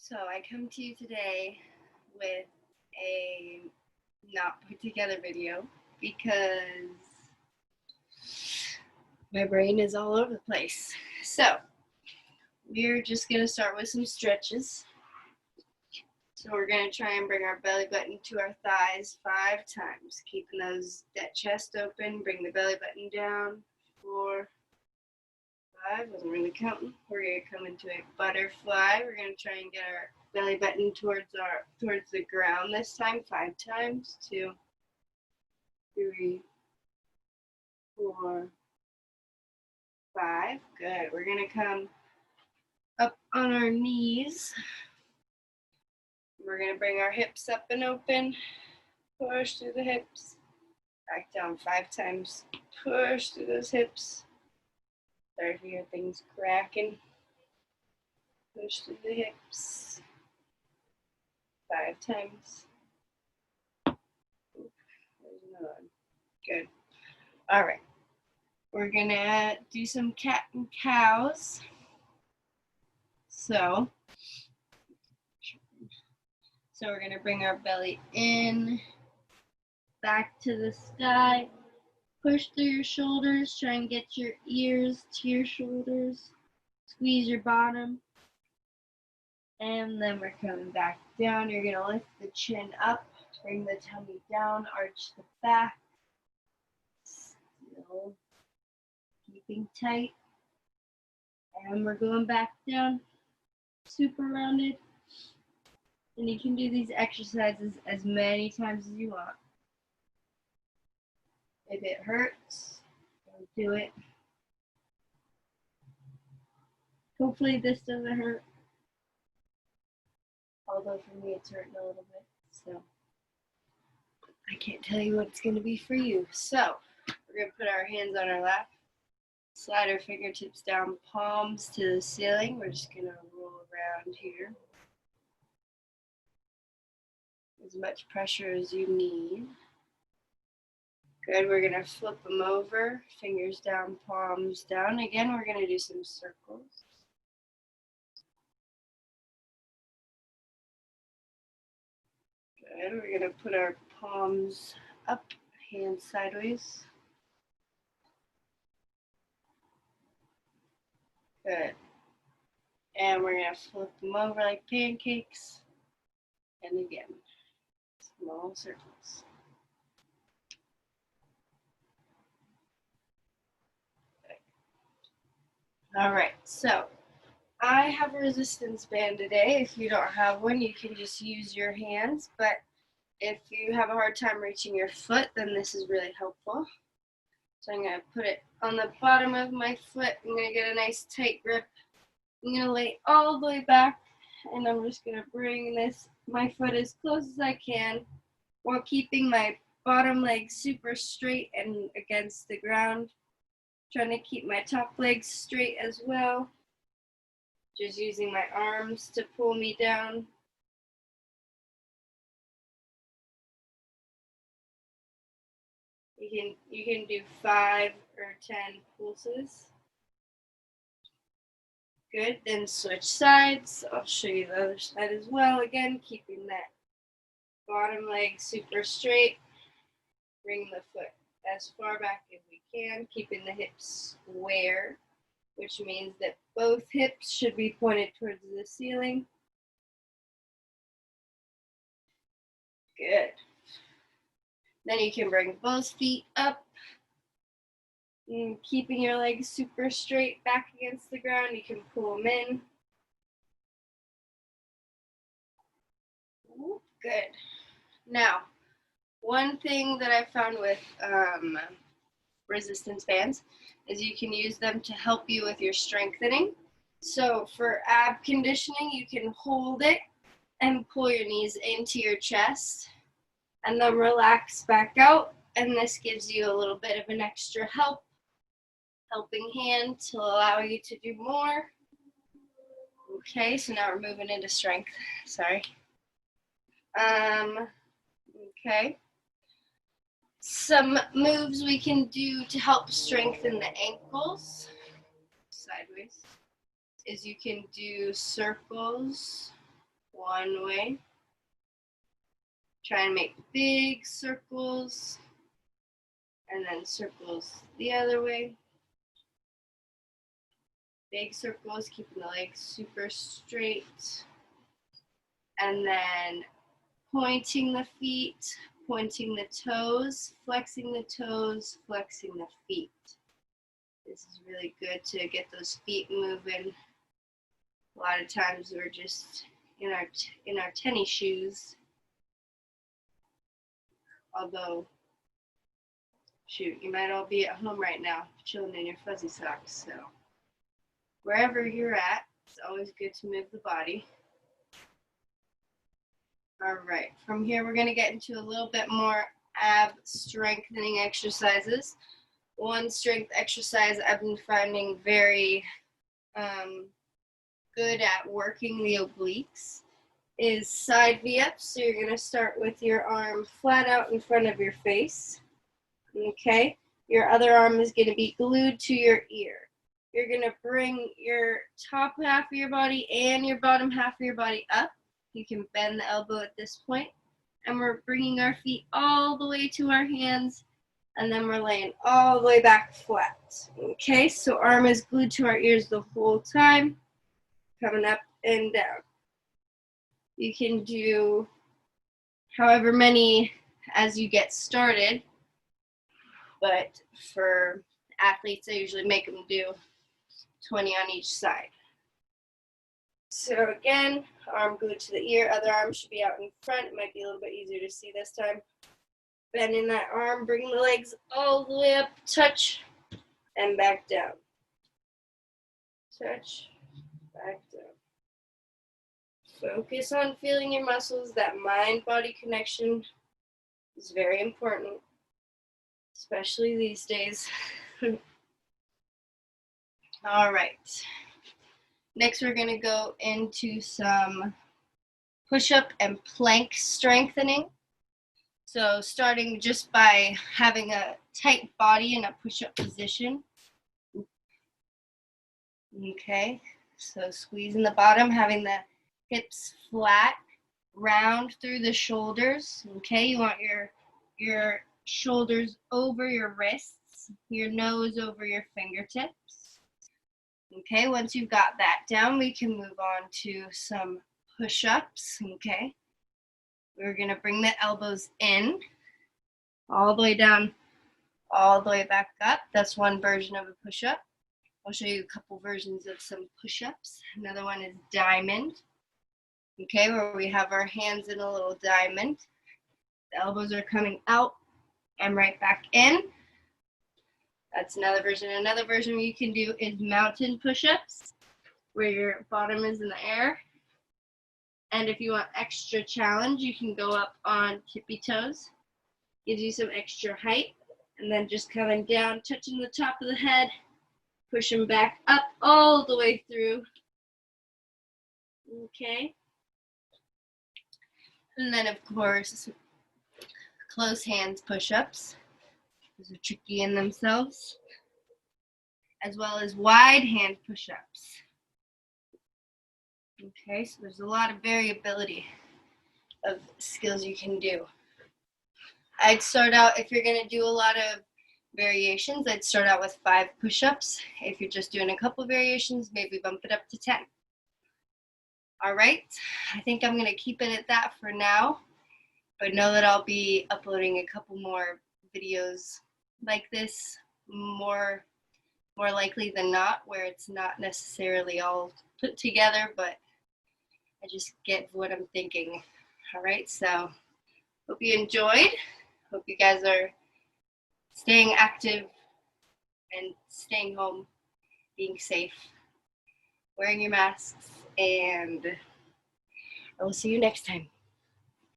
So I come to you today with a not put together video because my brain is all over the place. So we're just gonna start with some stretches. So we're gonna try and bring our belly button to our thighs 5 times, keeping that chest open. Bring the belly button down. 4, 5. Wasn't really counting. We're gonna come into a butterfly. We're gonna try and get our belly button towards the ground this time 5 times. 2, 3, 4, 5. Good. We're gonna come up on our knees. We're gonna bring our hips up and open. Push through the hips. Back down 5 times. Push through those hips. Sorry if you hear things cracking. Push through the hips. 5 times. There's another one. Good. All right. We're gonna do some cat and cows. So we're gonna bring our belly in, back to the sky. Push through your shoulders. Try and get your ears to your shoulders. Squeeze your bottom. And then we're coming back down. You're gonna lift the chin up, bring the tummy down, arch the back. Still keeping tight. And we're going back down, super rounded. And you can do these exercises as many times as you want. If it hurts, don't do it. Hopefully this doesn't hurt. Although for me it's hurting a little bit, so I can't tell you what it's going to be for you. So we're going to put our hands on our lap, slide our fingertips down, palms to the ceiling. We're just going to roll around here. As much pressure as you need. Good, we're going to flip them over, fingers down, palms down. Again, we're going to do some circles. Good, we're going to put our palms up, hands sideways. Good. And we're going to flip them over like pancakes. And again, small circles. All right, so I have a resistance band today. If you don't have one, you can just use your hands, but if you have a hard time reaching your foot, then this is really helpful. So I'm going to put it on the bottom of my foot. I'm going to get a nice tight grip. I'm going to lay all the way back, and I'm just going to bring my foot as close as I can while keeping my bottom leg super straight and against the ground. Trying to keep my top leg straight as well. Just using my arms to pull me down. You can do 5 or 10 pulses. Good, then switch sides. I'll show you the other side as well. Again, keeping that bottom leg super straight. Bring the foot as far back as we can, keeping the hips square, which means that both hips should be pointed towards the ceiling. Good. Then you can bring both feet up, and keeping your legs super straight back against the ground. You can pull them in. Good. Now, one thing that I found with resistance bands is you can use them to help you with your strengthening. So for ab conditioning, you can hold it and pull your knees into your chest and then relax back out. And this gives you a little bit of an extra helping hand to allow you to do more. Okay, so now we're moving into strength. Sorry. Okay. Some moves we can do to help strengthen the ankles, sideways, is you can do circles one way. Try and make big circles, and then circles the other way. Big circles, keeping the legs super straight. And then pointing the feet, pointing the toes, flexing the toes, flexing the feet. This is really good to get those feet moving. A lot of times we're just in our tennis shoes. Although, shoot, you might all be at home right now, chilling in your fuzzy socks. So wherever you're at, it's always good to move the body. All right, from here we're gonna get into a little bit more ab strengthening exercises. One strength exercise I've been finding very good at working the obliques is side V-ups. So you're gonna start with your arm flat out in front of your face, okay? Your other arm is gonna be glued to your ear. You're gonna bring your top half of your body and your bottom half of your body up. You can bend the elbow at this point, and we're bringing our feet all the way to our hands, and then we're laying all the way back flat. Okay, so arm is glued to our ears the whole time, coming up and down. You can do however many as you get started, but for athletes, I usually make them do 20 on each side. So again, arm glued to the ear, other arm should be out in front. It might be a little bit easier to see this time. Bending that arm, bring the legs all the way up, touch, and back down. Touch, back down. Focus on feeling your muscles. That mind-body connection is very important, especially these days. All right. Next, we're gonna go into some push-up and plank strengthening. So starting just by having a tight body in a push-up position. Okay, so squeezing the bottom, having the hips flat, round through the shoulders. Okay, you want your shoulders over your wrists, your nose over your fingertips. Okay, once you've got that down, we can move on to some push-ups. Okay, we're gonna bring the elbows in, all the way down, all the way back up. That's one version of a push-up. I'll show you a couple versions of some push-ups. Another one is diamond. Okay, where we have our hands in a little diamond. The elbows are coming out and right back in. That's another version. Another version you can do is mountain push-ups, where your bottom is in the air. And if you want extra challenge, you can go up on tippy toes. Gives you some extra height. And then just coming down, touching the top of the head, pushing back up all the way through. Okay. And then, of course, close hands push-ups. Those are tricky in themselves. As well as wide hand push-ups. Okay, so there's a lot of variability of skills you can do. I'd start out, if you're gonna do a lot of variations, I'd start out with 5 push-ups. If you're just doing a couple variations, maybe bump it up to 10. All right, I think I'm gonna keep it at that for now, but know that I'll be uploading a couple more videos like this, more likely than not, where it's not necessarily all put together, but I just get what I'm thinking. All right, so hope you enjoyed. Hope you guys are staying active and staying home, being safe, wearing your masks, and I will see you next time.